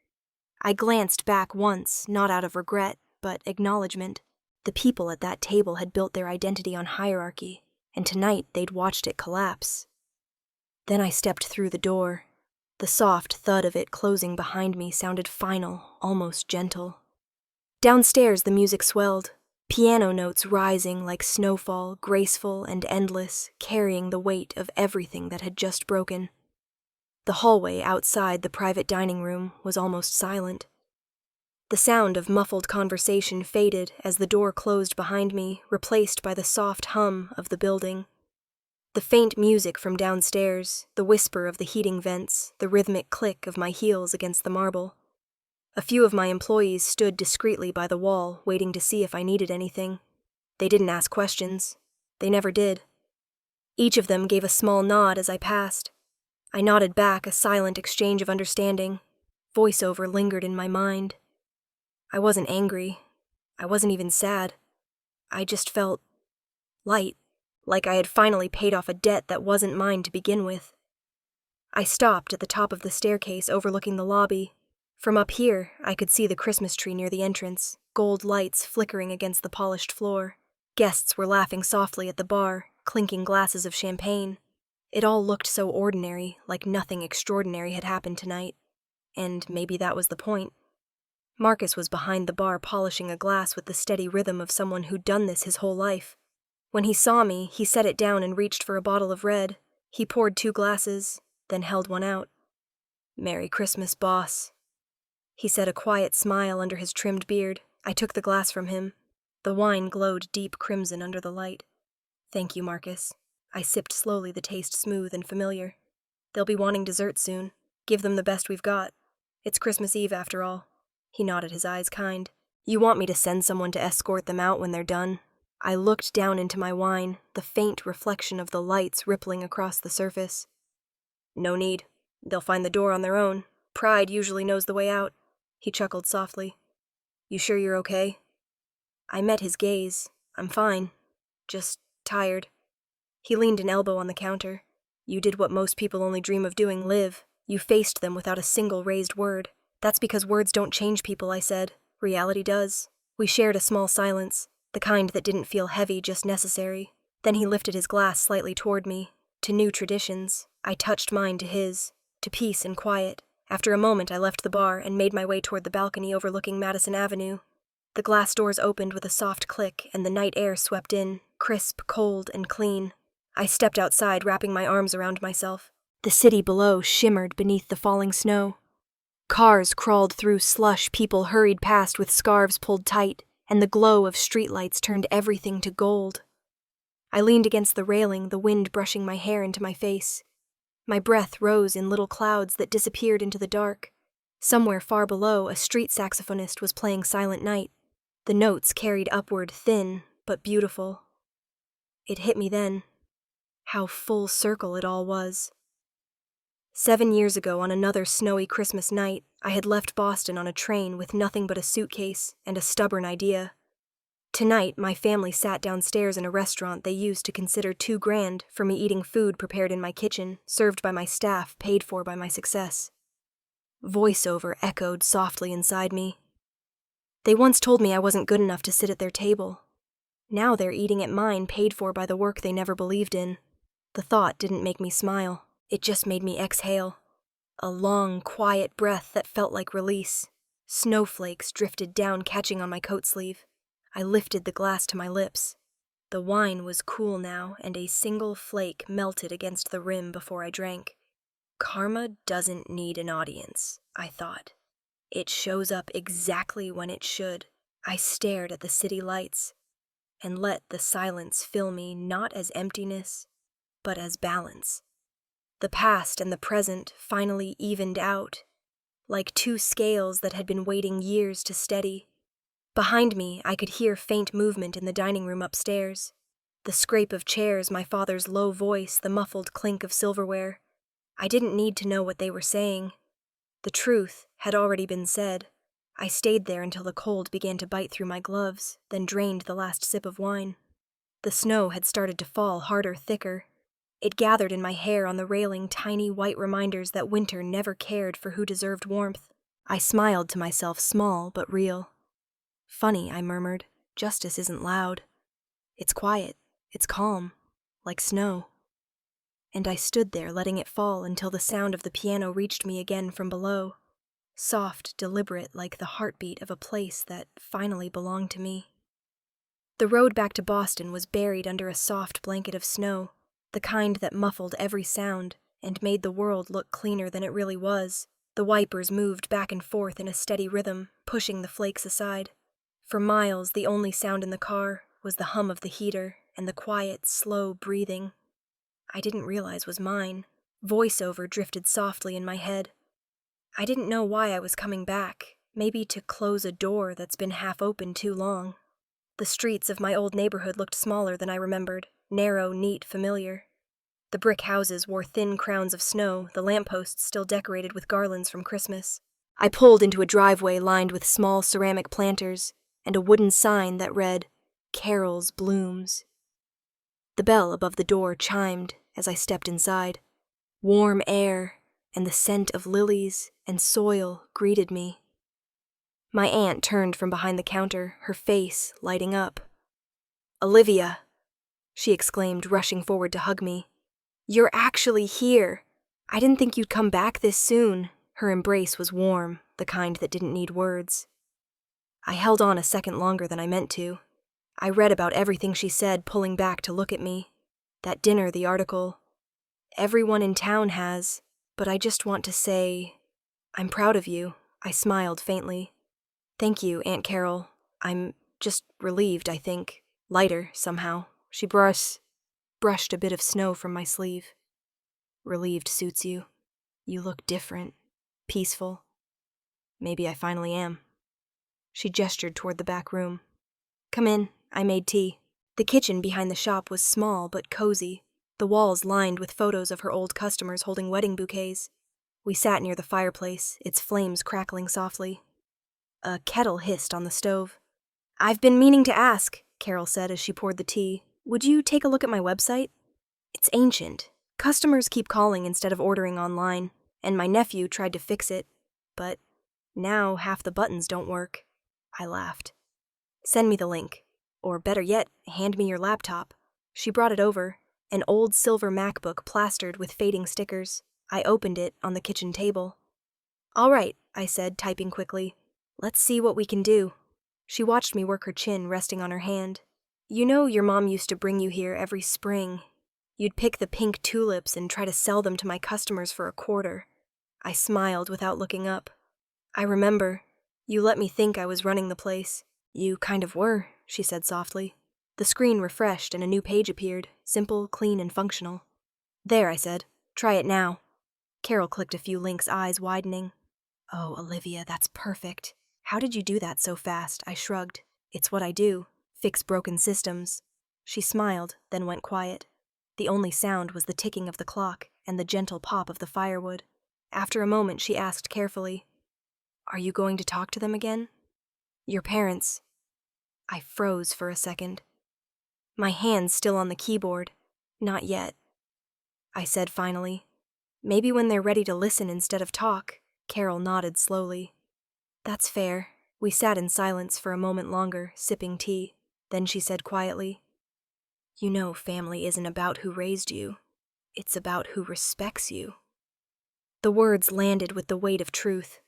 I glanced back once, not out of regret, but acknowledgement. The people at that table had built their identity on hierarchy, and tonight they'd watched it collapse. Then I stepped through the door. The soft thud of it closing behind me sounded final, almost gentle. Downstairs the music swelled, piano notes rising like snowfall, graceful and endless, carrying the weight of everything that had just broken. The hallway outside the private dining room was almost silent. The sound of muffled conversation faded as the door closed behind me, replaced by the soft hum of the building. The faint music from downstairs, the whisper of the heating vents, the rhythmic click of my heels against the marble. A few of my employees stood discreetly by the wall, waiting to see if I needed anything. They didn't ask questions. They never did. Each of them gave a small nod as I passed. I nodded back, a silent exchange of understanding. Voiceover lingered in my mind. I wasn't angry. I wasn't even sad. I just felt light, like I had finally paid off a debt that wasn't mine to begin with. I stopped at the top of the staircase overlooking the lobby. From up here, I could see the Christmas tree near the entrance, gold lights flickering against the polished floor. Guests were laughing softly at the bar, clinking glasses of champagne. It all looked so ordinary, like nothing extraordinary had happened tonight. And maybe that was the point. Marcus was behind the bar polishing a glass with the steady rhythm of someone who'd done this his whole life. When he saw me, he set it down and reached for a bottle of red. He poured 2 glasses, then held one out. "Merry Christmas, boss." He said, a quiet smile under his trimmed beard. I took the glass from him. The wine glowed deep crimson under the light. "Thank you, Marcus." I sipped slowly, the taste smooth and familiar. "They'll be wanting dessert soon. Give them the best we've got. It's Christmas Eve, after all." He nodded, his eyes kind. "You want me to send someone to escort them out when they're done?" I looked down into my wine, the faint reflection of the lights rippling across the surface. "No need. They'll find the door on their own. Pride usually knows the way out." He chuckled softly. "You sure you're okay?" I met his gaze. "I'm fine. Just tired." He leaned an elbow on the counter. "You did what most people only dream of doing, live. You faced them without a single raised word." "That's because words don't change people," I said. "Reality does." We shared a small silence, the kind that didn't feel heavy, just necessary. Then he lifted his glass slightly toward me. To new traditions. I touched mine to his. To peace and quiet. After a moment, I left the bar and made my way toward the balcony overlooking Madison Avenue. The glass doors opened with a soft click, and the night air swept in, crisp, cold, and clean. I stepped outside, wrapping my arms around myself. The city below shimmered beneath the falling snow. Cars crawled through slush, people hurried past with scarves pulled tight, and the glow of streetlights turned everything to gold. I leaned against the railing, the wind brushing my hair into my face. My breath rose in little clouds that disappeared into the dark. Somewhere far below, a street saxophonist was playing Silent Night. The notes carried upward, thin, but beautiful. It hit me then. How full circle it all was. 7 years ago, on another snowy Christmas night, I had left Boston on a train with nothing but a suitcase and a stubborn idea. Tonight, my family sat downstairs in a restaurant they used to consider too grand for me eating food prepared in my kitchen, served by my staff, paid for by my success. Voiceover echoed softly inside me. They once told me I wasn't good enough to sit at their table. Now they're eating at mine, paid for by the work they never believed in. The thought didn't make me smile. It just made me exhale. A long, quiet breath that felt like release. Snowflakes drifted down, catching on my coat sleeve. I lifted the glass to my lips. The wine was cool now, and a single flake melted against the rim before I drank. Karma doesn't need an audience, I thought. It shows up exactly when it should. I stared at the city lights and let the silence fill me not as emptiness, but as balance. The past and the present finally evened out, like two scales that had been waiting years to steady. Behind me, I could hear faint movement in the dining room upstairs. The scrape of chairs, my father's low voice, the muffled clink of silverware. I didn't need to know what they were saying. The truth had already been said. I stayed there until the cold began to bite through my gloves, then drained the last sip of wine. The snow had started to fall harder, thicker. It gathered in my hair on the railing, tiny white reminders that winter never cared for who deserved warmth. I smiled to myself, small but real. Funny, I murmured. Justice isn't loud. It's quiet. It's calm. Like snow. And I stood there, letting it fall until the sound of the piano reached me again from below. Soft, deliberate, like the heartbeat of a place that finally belonged to me. The road back to Boston was buried under a soft blanket of snow, the kind that muffled every sound and made the world look cleaner than it really was. The wipers moved back and forth in a steady rhythm, pushing the flakes aside. For miles, the only sound in the car was the hum of the heater and the quiet, slow breathing I didn't realize was mine. Voiceover drifted softly in my head. I didn't know why I was coming back, maybe to close a door that's been half open too long. The streets of my old neighborhood looked smaller than I remembered, narrow, neat, familiar. The brick houses wore thin crowns of snow, the lampposts still decorated with garlands from Christmas. I pulled into a driveway lined with small ceramic planters and a wooden sign that read, "Carol's Blooms." The bell above the door chimed as I stepped inside. Warm air and the scent of lilies and soil greeted me. My aunt turned from behind the counter, her face lighting up. "Olivia," she exclaimed, rushing forward to hug me. "You're actually here. I didn't think you'd come back this soon." Her embrace was warm, the kind that didn't need words. I held on a second longer than I meant to. I read about everything she said, pulling back to look at me. That dinner, the article. Everyone in town has, but I just want to say, I'm proud of you. I smiled faintly. Thank you, Aunt Carol. I'm just relieved, I think. Lighter, somehow. She brushed a bit of snow from my sleeve. Relieved suits you. You look different. Peaceful. Maybe I finally am. She gestured toward the back room. Come in. I made tea. The kitchen behind the shop was small but cozy, the walls lined with photos of her old customers holding wedding bouquets. We sat near the fireplace, its flames crackling softly. A kettle hissed on the stove. "I've been meaning to ask," Carol said as she poured the tea. "Would you take a look at my website? It's ancient. Customers keep calling instead of ordering online, and my nephew tried to fix it, but now half the buttons don't work." I laughed. "Send me the link. Or better yet, hand me your laptop." She brought it over, an old silver MacBook plastered with fading stickers. I opened it on the kitchen table. All right, I said, typing quickly. Let's see what we can do. She watched me work her chin, resting on her hand. You know your mom used to bring you here every spring. You'd pick the pink tulips and try to sell them to my customers for $0.25. I smiled without looking up. I remember. You let me think I was running the place. You kind of were, she said softly. The screen refreshed and a new page appeared, simple, clean, and functional. There, I said. Try it now. Carol clicked a few links, eyes widening. Oh, Olivia, that's perfect. How did you do that so fast? I shrugged. It's what I do. Fix broken systems. She smiled, then went quiet. The only sound was the ticking of the clock and the gentle pop of the firewood. After a moment, she asked carefully, Are you going to talk to them again? Your parents. I froze for a second. My hands still on the keyboard. Not yet. I said finally. Maybe when they're ready to listen instead of talk. Carol nodded slowly. That's fair. We sat in silence for a moment longer, sipping tea. Then she said quietly, You know family isn't about who raised you. It's about who respects you. The words landed with the weight of truth.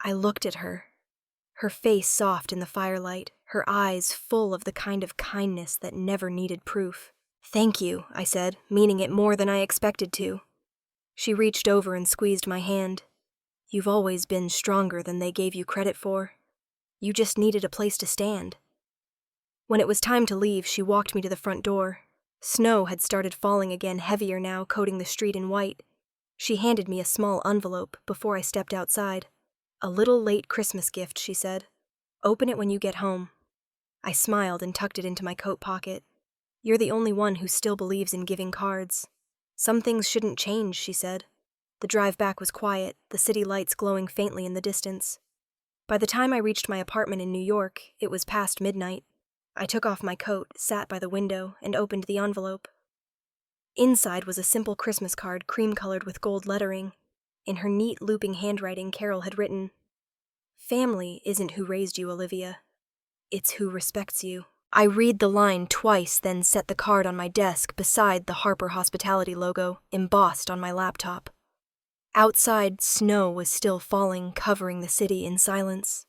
I looked at her. Her face soft in the firelight, her eyes full of the kind of kindness that never needed proof. Thank you, I said, meaning it more than I expected to. She reached over and squeezed my hand. You've always been stronger than they gave you credit for. You just needed a place to stand. When it was time to leave, she walked me to the front door. Snow had started falling again, heavier now, coating the street in white. She handed me a small envelope before I stepped outside. A little late Christmas gift, she said. Open it when you get home. I smiled and tucked it into my coat pocket. You're the only one who still believes in giving cards. Some things shouldn't change, she said. The drive back was quiet, the city lights glowing faintly in the distance. By the time I reached my apartment in New York, it was past midnight. I took off my coat, sat by the window, and opened the envelope. Inside was a simple Christmas card, cream-colored with gold lettering. In her neat, looping handwriting, Carol had written, Family isn't who raised you, Olivia. It's who respects you. I read the line twice, then set the card on my desk beside the Harper Hospitality logo, embossed on my laptop. Outside, snow was still falling, covering the city in silence.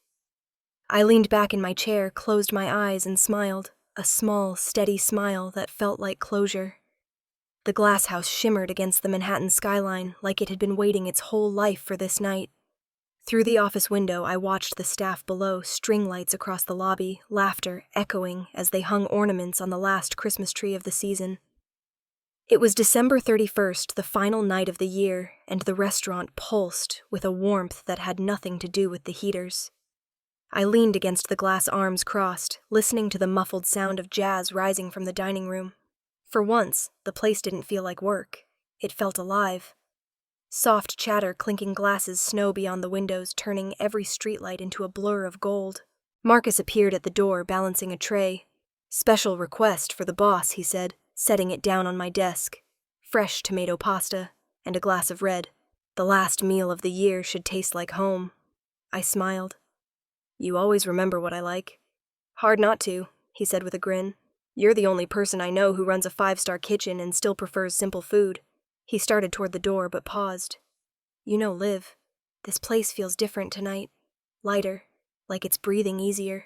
I leaned back in my chair, closed my eyes, and smiled, a small, steady smile that felt like closure. The glass house shimmered against the Manhattan skyline like it had been waiting its whole life for this night. Through the office window, I watched the staff below, string lights across the lobby, laughter echoing as they hung ornaments on the last Christmas tree of the season. It was December 31st, the final night of the year, and the restaurant pulsed with a warmth that had nothing to do with the heaters. I leaned against the glass arms crossed, listening to the muffled sound of jazz rising from the dining room. For once, the place didn't feel like work. It felt alive. Soft chatter, clinking glasses, snow beyond the windows, turning every streetlight into a blur of gold. Marcus appeared at the door, balancing a tray. Special request for the boss, he said, setting it down on my desk. Fresh tomato pasta, and a glass of red. The last meal of the year should taste like home. I smiled. You always remember what I like. Hard not to, he said with a grin. You're the only person I know who runs a 5-star kitchen and still prefers simple food. He started toward the door, but paused. You know, Liv, this place feels different tonight. Lighter, like it's breathing easier.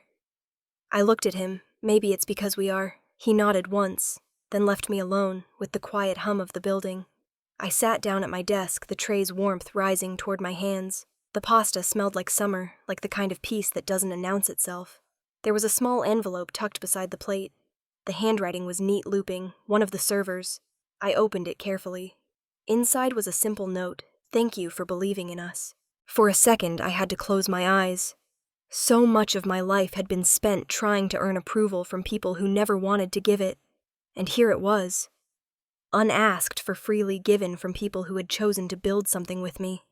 I looked at him. Maybe it's because we are. He nodded once, then left me alone with the quiet hum of the building. I sat down at my desk, the tray's warmth rising toward my hands. The pasta smelled like summer, like the kind of peace that doesn't announce itself. There was a small envelope tucked beside the plate. The handwriting was neat looping, one of the servers. I opened it carefully. Inside was a simple note, thank you for believing in us. For a second, I had to close my eyes. So much of my life had been spent trying to earn approval from people who never wanted to give it. And here it was. Unasked for freely given from people who had chosen to build something with me.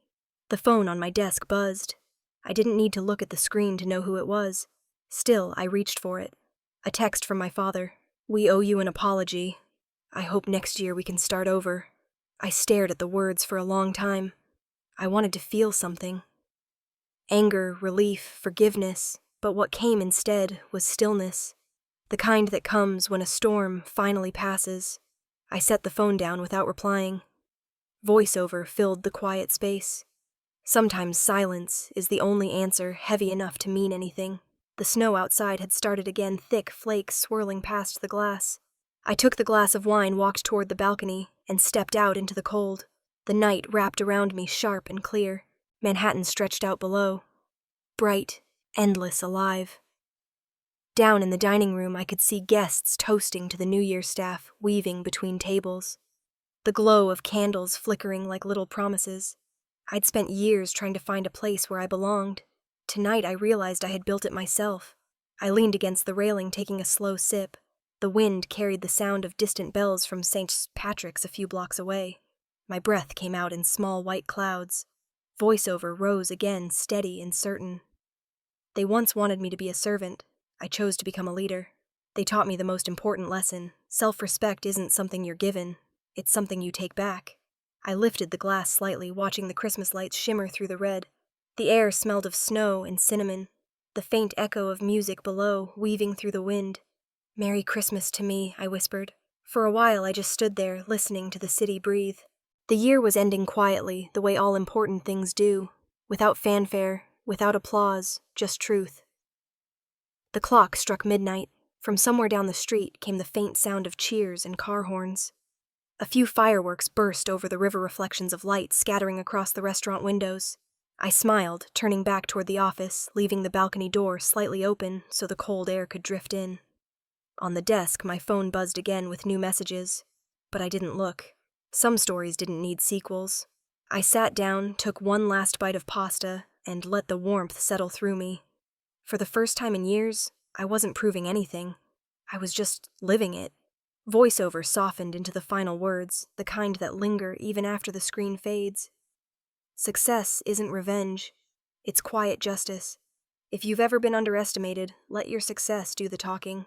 The phone on my desk buzzed. I didn't need to look at the screen to know who it was. Still, I reached for it. A text from my father. We owe you an apology. I hope next year we can start over. I stared at the words for a long time. I wanted to feel something. Anger, relief, forgiveness, but what came instead was stillness. The kind that comes when a storm finally passes. I set the phone down without replying. Voiceover filled the quiet space. Sometimes silence is the only answer heavy enough to mean anything. The snow outside had started again, thick flakes swirling past the glass. I took the glass of wine, walked toward the balcony, and stepped out into the cold. The night wrapped around me, sharp and clear. Manhattan stretched out below. Bright, endless, alive. Down in the dining room, I could see guests toasting to the New Year staff, weaving between tables. The glow of candles flickering like little promises. I'd spent years trying to find a place where I belonged. Tonight I realized I had built it myself. I leaned against the railing, taking a slow sip. The wind carried the sound of distant bells from St. Patrick's a few blocks away. My breath came out in small white clouds. Voiceover rose again, steady and certain. They once wanted me to be a servant. I chose to become a leader. They taught me the most important lesson. Self-respect isn't something you're given. It's something you take back. I lifted the glass slightly, watching the Christmas lights shimmer through the red. The air smelled of snow and cinnamon. The faint echo of music below, weaving through the wind. "Merry Christmas to me," I whispered. For a while I just stood there, listening to the city breathe. The year was ending quietly, the way all important things do. Without fanfare, without applause, just truth. The clock struck midnight. From somewhere down the street came the faint sound of cheers and car horns. A few fireworks burst over the river reflections of light scattering across the restaurant windows. I smiled, turning back toward the office, leaving the balcony door slightly open so the cold air could drift in. On the desk, my phone buzzed again with new messages, but I didn't look. Some stories didn't need sequels. I sat down, took one last bite of pasta, and let the warmth settle through me. For the first time in years, I wasn't proving anything. I was just living it. Voiceover softened into the final words, the kind that linger even after the screen fades. Success isn't revenge. It's quiet justice. If you've ever been underestimated, let your success do the talking.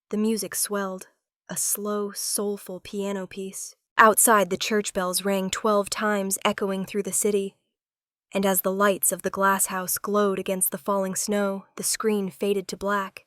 The music swelled, a slow, soulful piano piece. Outside, the church bells rang 12 times, echoing through the city. And as the lights of the glass house glowed against the falling snow, the screen faded to black.